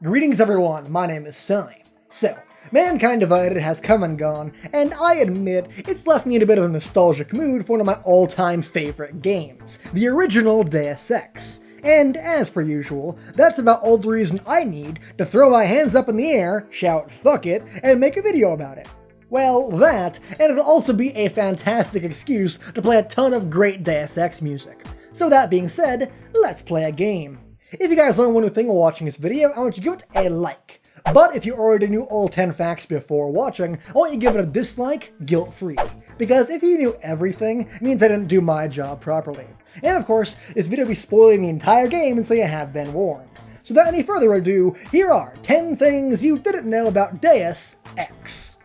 Greetings everyone, my name is Sai. So, Mankind Divided has come and gone, and I admit it's left me in a bit of a nostalgic mood for one of my all-time favorite games, the original Deus Ex. And as per usual, that's about all the reason I need to throw my hands up in the air, shout fuck it, and make a video about it. Well, that, and it'll also be a fantastic excuse to play a ton of great Deus Ex music. So that being said, let's play a game. If you guys learned one new thing while watching this video, I want you to give it a like. But if you already knew all 10 facts before watching, I want you to give it a dislike, guilt-free. Because if you knew everything, it means I didn't do my job properly. And of course, this video will be spoiling the entire game, and so you have been warned. So without any further ado, here are 10 things you didn't know about Deus Ex.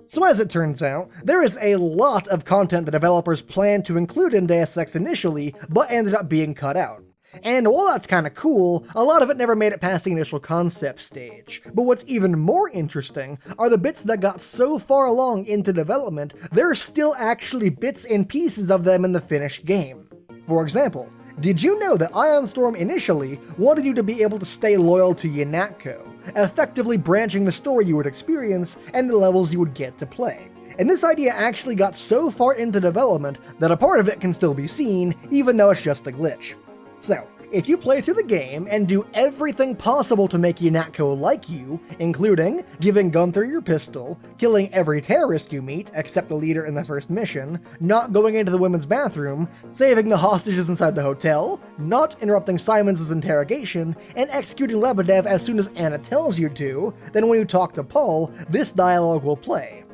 So as it turns out, there is a lot of content the developers planned to include in Deus Ex initially, but ended up being cut out. And while that's kinda cool, a lot of it never made it past the initial concept stage. But what's even more interesting are the bits that got so far along into development, there are still actually bits and pieces of them in the finished game. For example, did you know that Ion Storm initially wanted you to be able to stay loyal to Yanatko, effectively branching the story you would experience and the levels you would get to play? And this idea actually got so far into development that a part of it can still be seen, even though it's just a glitch. So, if you play through the game and do everything possible to make Yanatko like you, including giving Gunther your pistol, killing every terrorist you meet except the leader in the first mission, not going into the women's bathroom, saving the hostages inside the hotel, not interrupting Simons' interrogation, and executing Lebedev as soon as Anna tells you to, then when you talk to Paul, this dialogue will play.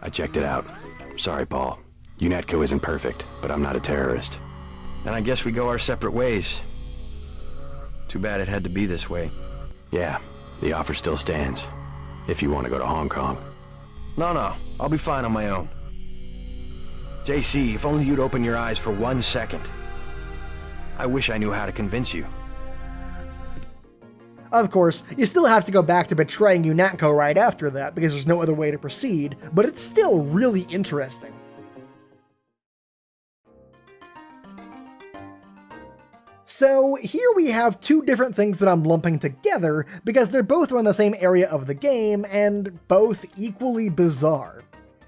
I checked it out. Sorry, Paul. Yanatko isn't perfect, but I'm not a terrorist. And I guess we go our separate ways. Too bad it had to be this way. Yeah, the offer still stands. If you want to go to Hong Kong. No, I'll be fine on my own. JC, if only you'd open your eyes for 1 second. I wish I knew how to convince you. Of course, you still have to go back to betraying Yanatko right after that because there's no other way to proceed, but it's still really interesting. So here we have two different things that I'm lumping together because they're both around the same area of the game and both equally bizarre.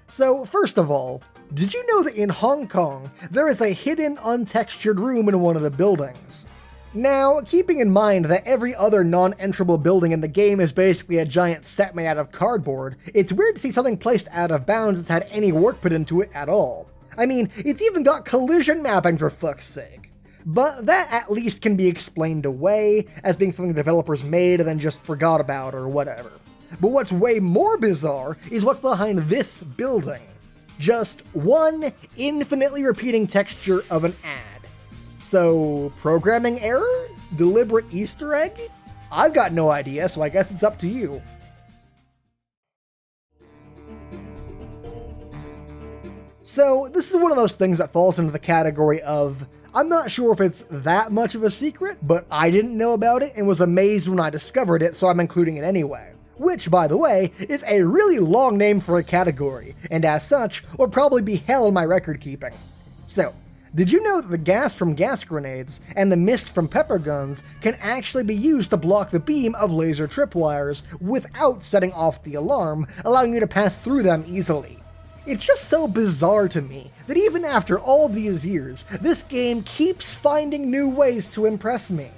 So first of all, did you know that in Hong Kong, there is a hidden untextured room in one of the buildings? Now, keeping in mind that every other non-enterable building in the game is basically a giant set made out of cardboard, it's weird to see something placed out of bounds that's had any work put into it at all. I mean, it's even got collision mapping for fuck's sake. But that at least can be explained away as being something the developers made and then just forgot about or whatever. But what's way more bizarre is what's behind this building. Just one infinitely repeating texture of an ad. So, programming error? Deliberate Easter egg? I've got no idea, so I guess it's up to you. So, this is one of those things that falls into the category of, I'm not sure if it's that much of a secret, but I didn't know about it and was amazed when I discovered it, so I'm including it anyway. Which, by the way, is a really long name for a category, and as such, will probably be hell in my record keeping. So, did you know that the gas from gas grenades and the mist from pepper guns can actually be used to block the beam of laser tripwires without setting off the alarm, allowing you to pass through them easily? It's just so bizarre to me that even after all these years, this game keeps finding new ways to impress me.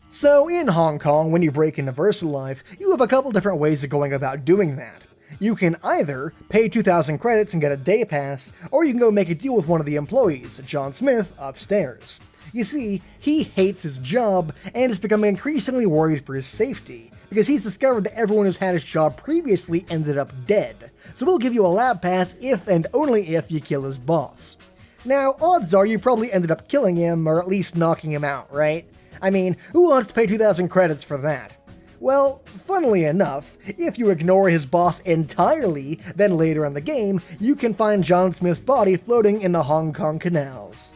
So in Hong Kong, when you break into VersaLife, you have a couple different ways of going about doing that. You can either pay 2,000 credits and get a day pass, or you can go make a deal with one of the employees, John Smith, upstairs. You see, he hates his job and is becoming increasingly worried for his safety, because he's discovered that everyone who's had his job previously ended up dead, so we'll give you a lab pass if and only if you kill his boss. Now, odds are you probably ended up killing him, or at least knocking him out, right? I mean, who wants to pay 2,000 credits for that? Well, funnily enough, if you ignore his boss entirely, then later in the game, you can find John Smith's body floating in the Hong Kong canals.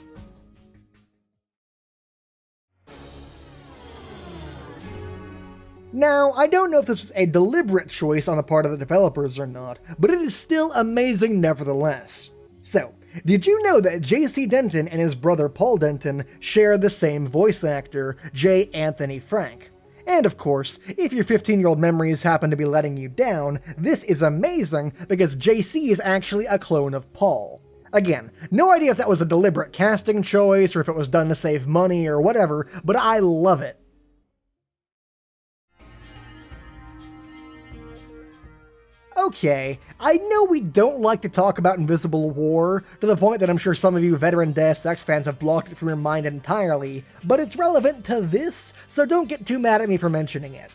Now, I don't know if this was a deliberate choice on the part of the developers or not, but it is still amazing nevertheless. So, did you know that J.C. Denton and his brother Paul Denton share the same voice actor, J. Anthony Frank? And of course, if your 15-year-old memories happen to be letting you down, this is amazing because JC is actually a clone of Paul. Again, no idea if that was a deliberate casting choice or if it was done to save money or whatever, but I love it. Okay, I know we don't like to talk about Invisible War, to the point that I'm sure some of you veteran Deus Ex fans have blocked it from your mind entirely, but it's relevant to this, so don't get too mad at me for mentioning it.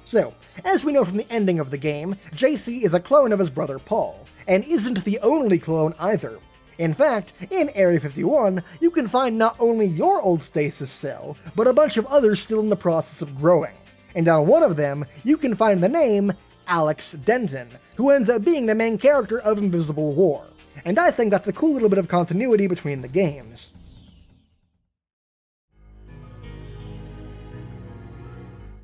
So, as we know from the ending of the game, JC is a clone of his brother Paul, and isn't the only clone either. In fact, in Area 51, you can find not only your old stasis cell, but a bunch of others still in the process of growing. And on one of them, you can find the name Alex Denton, who ends up being the main character of Invisible War, and I think that's a cool little bit of continuity between the games.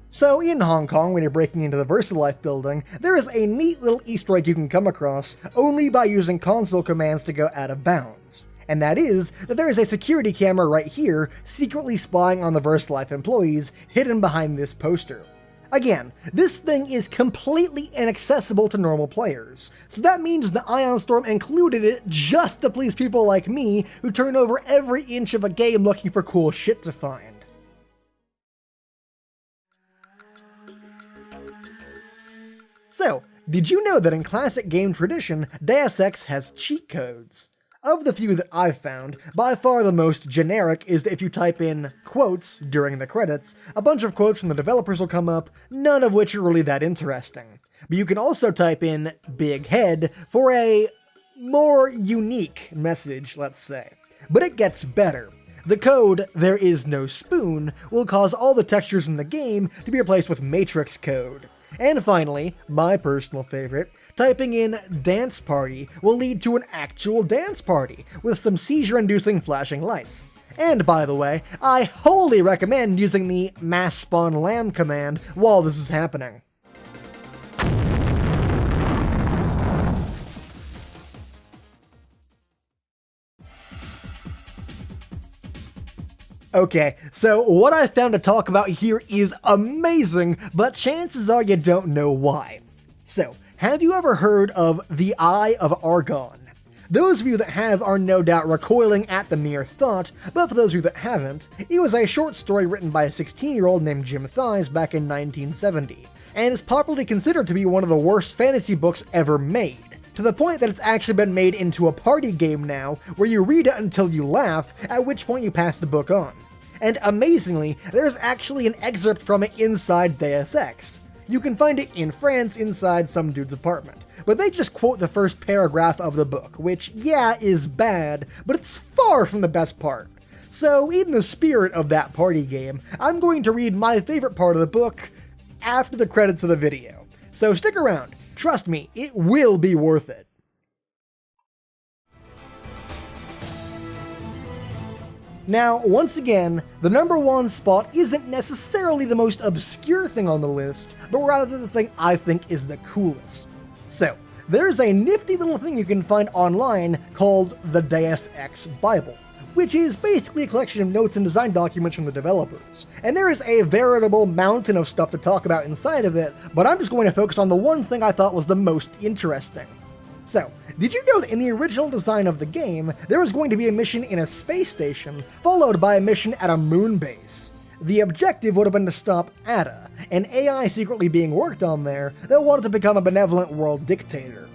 So in Hong Kong, when you're breaking into the VersaLife building, there is a neat little Easter egg you can come across only by using console commands to go out of bounds. And that is that there is a security camera right here secretly spying on the VersaLife employees hidden behind this poster. Again, this thing is completely inaccessible to normal players, so that means the Ion Storm included it just to please people like me who turn over every inch of a game looking for cool shit to find. So, did you know that in classic game tradition, Deus Ex has cheat codes? Of the few that I've found, by far the most generic is that if you type in quotes during the credits, a bunch of quotes from the developers will come up, none of which are really that interesting. But you can also type in big head for a more unique message, let's say. But it gets better. The code, "there is no spoon," will cause all the textures in the game to be replaced with matrix code. And finally, my personal favorite, typing in dance party will lead to an actual dance party, with some seizure-inducing flashing lights. And by the way, I wholly recommend using the mass spawn lamb command while this is happening. Okay, so what I found to talk about here is amazing, but chances are you don't know why. So, have you ever heard of the Eye of Argon? Those of you that have are no doubt recoiling at the mere thought, but for those of you that haven't, it was a short story written by a 16-year-old named Jim Thies back in 1970, and is popularly considered to be one of the worst fantasy books ever made. To the point that it's actually been made into a party game now, where you read it until you laugh, at which point you pass the book on. And amazingly, there's actually an excerpt from it inside Deus Ex. You can find it in France inside some dude's apartment, but they just quote the first paragraph of the book, which, yeah, is bad, but it's far from the best part. So, in the spirit of that party game, I'm going to read my favorite part of the book after the credits of the video. So stick around. Trust me, it will be worth it. Now, once again, the number one spot isn't necessarily the most obscure thing on the list, but rather the thing I think is the coolest. So, there's a nifty little thing you can find online called the Deus Ex Bible, which is basically a collection of notes and design documents from the developers. And there is a veritable mountain of stuff to talk about inside of it, but I'm just going to focus on the one thing I thought was the most interesting. So, did you know that in the original design of the game, there was going to be a mission in a space station, followed by a mission at a moon base? The objective would have been to stop Ada, an AI secretly being worked on there that wanted to become a benevolent world dictator.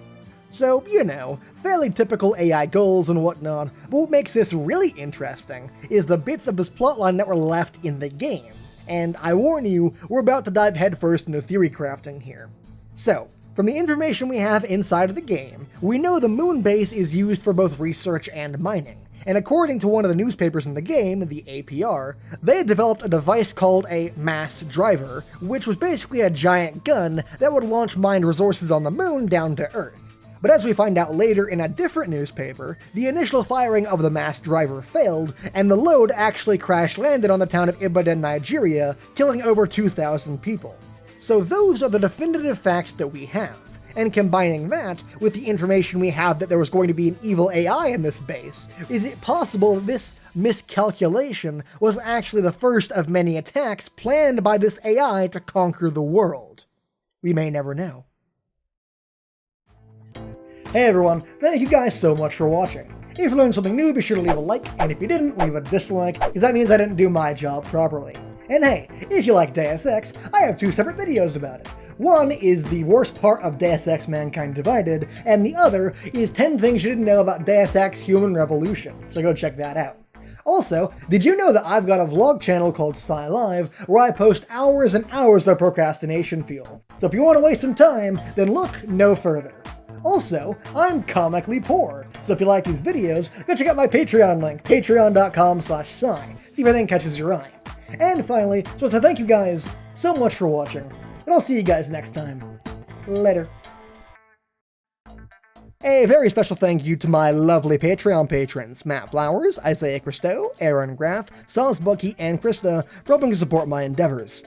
So, you know, fairly typical AI goals and whatnot, but what makes this really interesting is the bits of this plotline that were left in the game. And I warn you, we're about to dive headfirst into theory crafting here. So, from the information we have inside of the game, we know the moon base is used for both research and mining. And according to one of the newspapers in the game, the APR, they had developed a device called a mass driver, which was basically a giant gun that would launch mined resources on the moon down to Earth. But as we find out later in a different newspaper, the initial firing of the mass driver failed, and the load actually crash-landed on the town of Ibadan, Nigeria, killing over 2,000 people. So those are the definitive facts that we have. And combining that with the information we have that there was going to be an evil AI in this base, is it possible that this miscalculation was actually the first of many attacks planned by this AI to conquer the world? We may never know. Hey everyone, thank you guys so much for watching. If you learned something new, be sure to leave a like, and if you didn't, leave a dislike, because that means I didn't do my job properly. And hey, if you like Deus Ex, I have 2 separate videos about it. One is the worst part of Deus Ex Mankind Divided, and the other is 10 things you didn't know about Deus Ex Human Revolution, so go check that out. Also, did you know that I've got a vlog channel called Sci Live, where I post hours and hours of procrastination fuel? So if you want to waste some time, then look no further. Also, I'm comically poor, so if you like these videos, go check out my Patreon link, patreon.com/sci, see if anything catches your eye. And finally, just want to say thank you guys so much for watching, and I'll see you guys next time. Later. A very special thank you to my lovely Patreon patrons, Matt Flowers, Isaiah Christo, Aaron Graff, Sauce Bucky, and Krista, for helping to support my endeavors.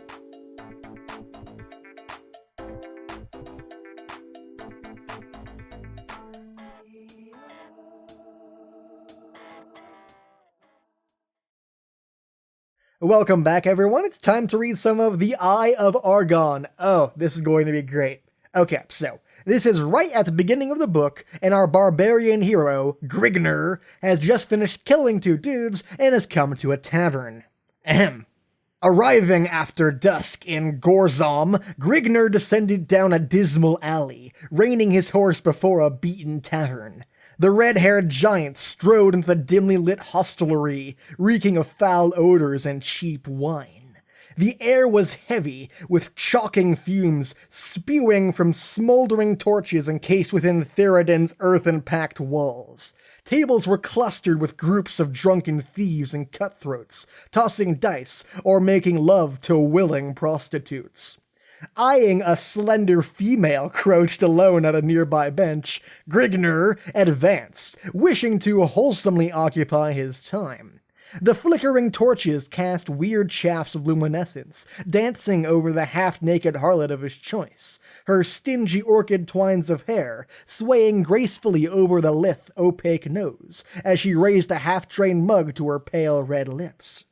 Welcome back, everyone. It's time to read some of the Eye of Argon. Oh, this is going to be great. Okay, so this is right at the beginning of the book, and our barbarian hero, Grigner, has just finished killing 2 dudes and has come to a tavern. Ahem. Arriving after dusk in Gorzom, Grigner descended down a dismal alley, reining his horse before a beaten tavern. The red-haired giant strode into the dimly lit hostelry, reeking of foul odors and cheap wine. The air was heavy, with choking fumes spewing from smoldering torches encased within Theroden's earthen-packed walls. Tables were clustered with groups of drunken thieves and cutthroats, tossing dice or making love to willing prostitutes. Eyeing a slender female crouched alone at a nearby bench, Grigner advanced, wishing to wholesomely occupy his time. The flickering torches cast weird shafts of luminescence, dancing over the half-naked harlot of his choice, her stingy orchid twines of hair swaying gracefully over the lithe, opaque nose as she raised a half-drained mug to her pale red lips.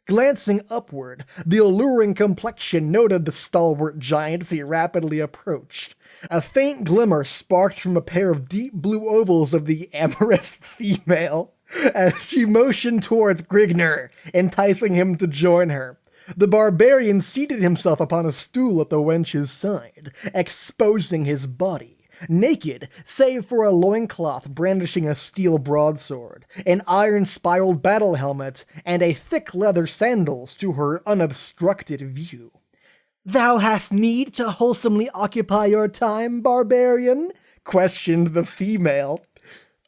Glancing upward, the alluring complexion noted the stalwart giant as he rapidly approached. A faint glimmer sparked from a pair of deep blue ovals of the amorous female as she motioned towards Grigner, enticing him to join her. The barbarian seated himself upon a stool at the wench's side, exposing his body. Naked, save for a loincloth brandishing a steel broadsword, an iron-spiraled battle helmet, and a thick leather sandals to her unobstructed view. "Thou hast need to wholesomely occupy your time, barbarian?" questioned the female.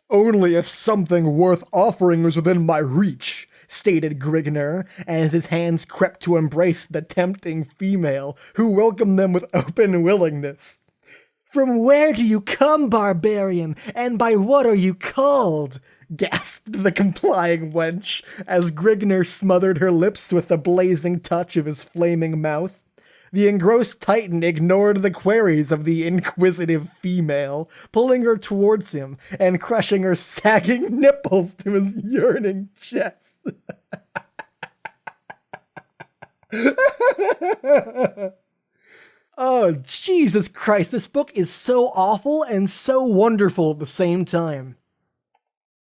"Only if something worth offering was within my reach," stated Grigner, as his hands crept to embrace the tempting female, who welcomed them with open willingness. "From where do you come, barbarian, and by what are you called?" gasped the complying wench, as Grigner smothered her lips with the blazing touch of his flaming mouth. The engrossed titan ignored the queries of the inquisitive female, pulling her towards him and crushing her sagging nipples to his yearning chest. Oh, Jesus Christ, this book is so awful and so wonderful at the same time.